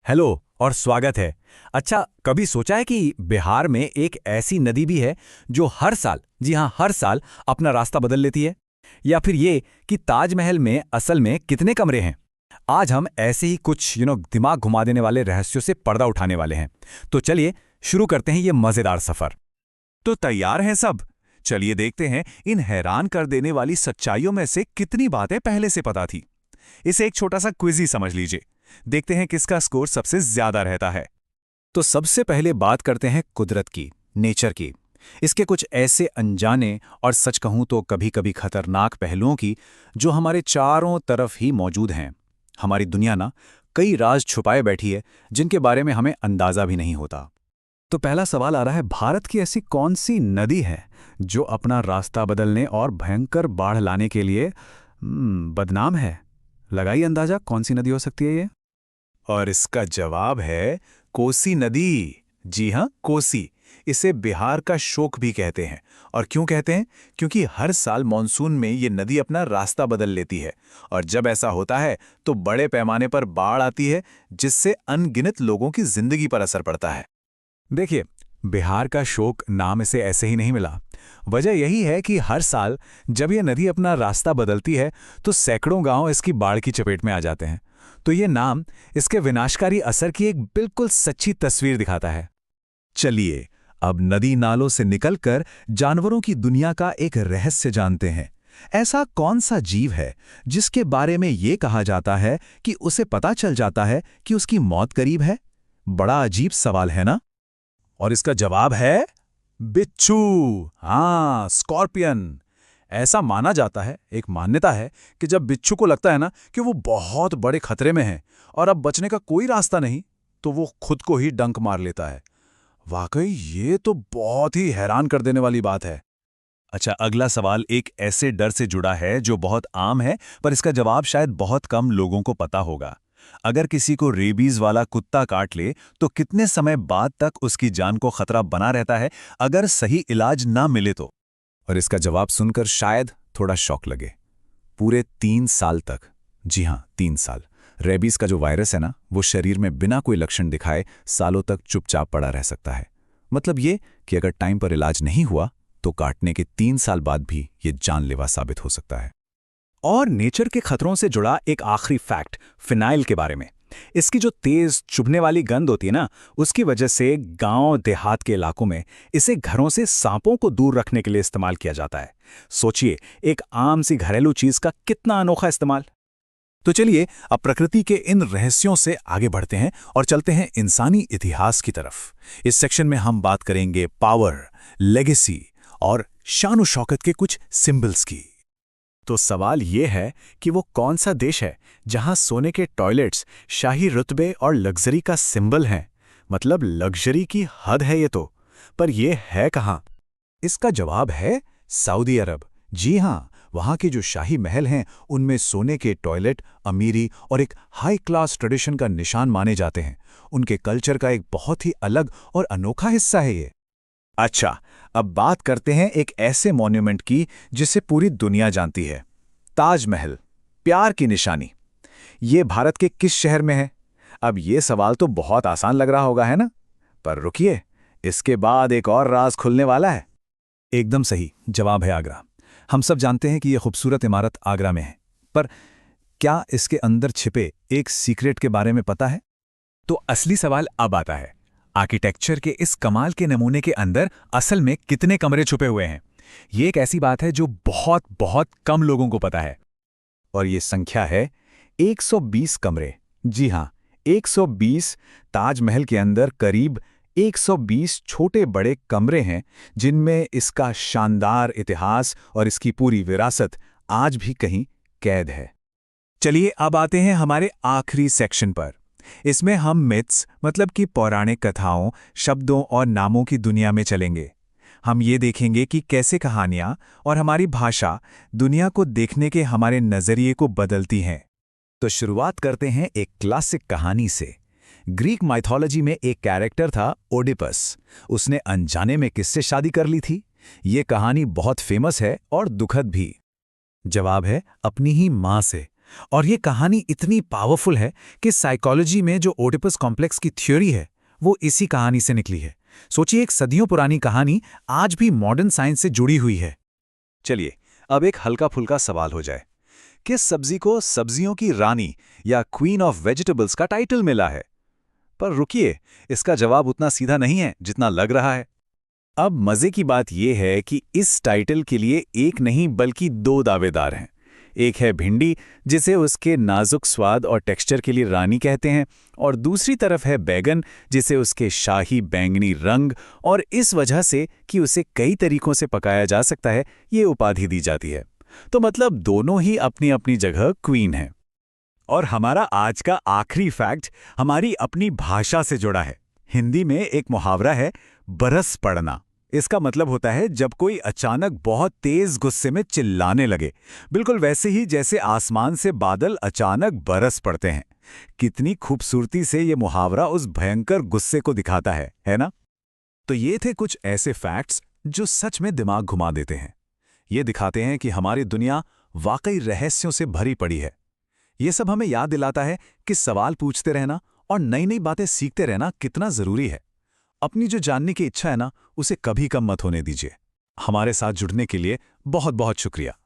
Hello और स्वागत है। अच्छा, कभी सोचा है कि बिहार में एक ऐसी नदी भी है जो हर साल, जी हाँ हर साल, अपना रास्ता बदल लेती है? या फिर ये कि ताजमहल में असल में कितने कमरे हैं? आज हम ऐसे ही कुछ दिमाग घुमा देने वाले रहस्यों से पर्दा उठाने वाले हैं। तो चलिए शुरू करते हैं ये मजेदार सफर। तो तैयार हैं सब? चलिए देखते हैं इन हैरान कर देने वाली सच्चाइयों में से कितनी बातें पहले से पता थी। इसे एक छोटा सा क्विज ही समझ लीजिए। देखते हैं किसका स्कोर सबसे ज्यादा रहता है। तो सबसे पहले बात करते हैं कुदरत की, नेचर की। इसके कुछ ऐसे अनजाने और सच कहूं तो कभी-कभी खतरनाक पहलुओं की जो हमारे चारों तरफ ही मौजूद हैं। हमारी दुनिया ना कई राज छुपाए बैठी है जिनके बारे में हमें अंदाजा भी नहीं होता। तो पहला सवाल आ रहा है, भारत की ऐसी कौन सी नदी है जो अपना रास्ता बदलने और भयंकर बाढ़ लाने के लिए बदनाम है? लगाइए अंदाजा, कौन सी नदी हो सकती है ये? और इसका जवाब है कोसी नदी। जी हां, कोसी। इसे बिहार का शोक भी कहते हैं। और क्यों कहते हैं? क्योंकि हर साल मॉनसून में ये नदी अपना रास्ता बदल लेती है। और जब ऐसा होता है तो बड़े पैमाने पर बाढ़ आती है, जिससे अनगिनत लोगों की जिंदगी पर असर पड़ता है। देखिए, बिहार का शोक नाम इसे ऐसे ही नहीं मिला। वजह यही है कि हर साल जब ये नदी अपना रास्ता बदलती है तो सैकड़ों गांव इसकी बाढ़ की चपेट में आ जाते हैं। तो ये नाम इसके विनाशकारी असर की एक बिल्कुल सच्ची तस्वीर दिखाता है। चलिए अब नदी नालों से निकलकर जानवरों की दुनिया का एक रहस्य जानते हैं। ऐसा कौन सा जीव है जिसके बारे में ये कहा जाता है कि उसे पता चल जाता है कि उसकी मौत करीब है? बड़ा अजीब सवाल है ना? और इसका जवाब है बिच्छू। हाँ, स्कॉर्पियन। ऐसा माना जाता है, एक मान्यता है कि जब बिच्छू को लगता है ना कि वो बहुत बड़े खतरे में है और अब बचने का कोई रास्ता नहीं, तो वो खुद को ही डंक मार लेता है। वाकई ये तो बहुत ही हैरान कर देने वाली बात है। अच्छा, अगला सवाल एक ऐसे डर से जुड़ा है जो बहुत आम है, पर इसका जवाब शायद बहुत कम लोगों को पता होगा। अगर किसी को रेबीज वाला कुत्ता काट ले तो कितने समय बाद तक उसकी जान को खतरा बना रहता है अगर सही इलाज ना मिले तो? और इसका जवाब सुनकर शायद थोड़ा शौक लगे। पूरे 3 साल तक। जी हां, 3 साल। रेबीज का जो वायरस है ना, वो शरीर में बिना कोई लक्षण दिखाए सालों तक चुपचाप पड़ा रह सकता है। मतलब ये कि अगर टाइम पर इलाज नहीं हुआ तो काटने के 3 साल बाद भी ये जानलेवा साबित हो सकता है। और नेचर के खतरों से जुड़ा एक आखिरी फैक्ट, फिनाइल के बारे में। इसकी जो तेज चुभने वाली गंध होती है ना, उसकी वजह से गांव देहात के इलाकों में इसे घरों से सांपों को दूर रखने के लिए इस्तेमाल किया जाता है। सोचिए, एक आम सी घरेलू चीज का कितना अनोखा इस्तेमाल। तो चलिए अब प्रकृति के इन रहस्यों से आगे बढ़ते हैं और चलते हैं इंसानी इतिहास की तरफ। इस सेक्शन में हम बात करेंगे पावर, लेगेसी और शान शौकत के कुछ सिंबल्स की। तो सवाल ये है कि वो कौन सा देश है जहां सोने के टॉयलेट्स शाही रुतबे और लग्जरी का सिंबल हैं? मतलब लग्जरी की हद है ये तो। पर ये है कहां? इसका जवाब है सऊदी अरब। जी हां, वहां के जो शाही महल हैं उनमें सोने के टॉयलेट अमीरी और एक हाई क्लास ट्रेडिशन का निशान माने जाते हैं। उनके कल्चर का एक बहुत ही अलग और अनोखा हिस्सा है ये। अच्छा, अब बात करते हैं एक ऐसे मॉन्यूमेंट की जिसे पूरी दुनिया जानती है, ताजमहल, प्यार की निशानी। ये भारत के किस शहर में है? अब ये सवाल तो बहुत आसान लग रहा होगा, है ना? पर रुकिए, इसके बाद एक और राज खुलने वाला है। एकदम सही जवाब है आगरा। हम सब जानते हैं कि यह खूबसूरत इमारत आगरा में है, पर क्या इसके अंदर छिपे एक सीक्रेट के बारे में पता है? तो असली सवाल अब आता है, आर्किटेक्चर के इस कमाल के नमूने के अंदर असल में कितने कमरे छुपे हुए हैं? ये एक ऐसी बात है जो बहुत बहुत कम लोगों को पता है। और ये संख्या है 120 कमरे। जी हां, 120। ताजमहल के अंदर करीब 120 छोटे बड़े कमरे हैं जिनमें इसका शानदार इतिहास और इसकी पूरी विरासत आज भी कहीं कैद है। चलिए अब आते हैं हमारे आखिरी सेक्शन पर। इसमें हम मिथ्स मतलब कि पौराणिक कथाओं, शब्दों और नामों की दुनिया में चलेंगे। हम ये देखेंगे कि कैसे कहानियां और हमारी भाषा दुनिया को देखने के हमारे नजरिए को बदलती हैं। तो शुरुआत करते हैं एक क्लासिक कहानी से। ग्रीक माइथोलॉजी में एक कैरेक्टर था ओडिपस। उसने अनजाने में किससे शादी कर ली थी? ये कहानी बहुत फेमस है और दुखद भी। जवाब है अपनी ही मां से। और ये कहानी इतनी पावरफुल है कि साइकोलॉजी में जो ओडिपस कॉम्प्लेक्स की थ्योरी है वो इसी कहानी से निकली है। सोचिए, एक सदियों पुरानी कहानी आज भी मॉडर्न साइंस से जुड़ी हुई है। चलिए, अब एक हल्का फुल्का सवाल हो जाए। किस सब्जी को सब्जियों की रानी या क्वीन ऑफ वेजिटेबल्स का टाइटल मिला है? पर रुकिए, इसका जवाब उतना सीधा नहीं है जितना लग रहा है। अब मजे की बात यह है कि इस टाइटल के लिए एक नहीं बल्कि दो दावेदार हैं। एक है भिंडी, जिसे उसके नाजुक स्वाद और टेक्सचर के लिए रानी कहते हैं, और दूसरी तरफ है बैगन, जिसे उसके शाही बैंगनी रंग और इस वजह से कि उसे कई तरीकों से पकाया जा सकता है, ये उपाधि दी जाती है। तो मतलब दोनों ही अपनी अपनी जगह क्वीन हैं। और हमारा आज का आखिरी फैक्ट हमारी अपनी भाषा से जुड़ा है। हिंदी में एक मुहावरा है, बरस पड़ना। इसका मतलब होता है जब कोई अचानक बहुत तेज गुस्से में चिल्लाने लगे, बिल्कुल वैसे ही जैसे आसमान से बादल अचानक बरस पड़ते हैं। कितनी खूबसूरती से ये मुहावरा उस भयंकर गुस्से को दिखाता है ना? तो ये थे कुछ ऐसे फैक्ट्स जो सच में दिमाग घुमा देते हैं। ये दिखाते हैं कि हमारी दुनिया वाकई रहस्यों से भरी पड़ी है। ये सब हमें याद दिलाता है कि सवाल पूछते रहना और नई नई बातें सीखते रहना कितना जरूरी है। अपनी जो जानने की इच्छा है ना, उसे कभी कम मत होने दीजिए। हमारे साथ जुड़ने के लिए बहुत बहुत शुक्रिया।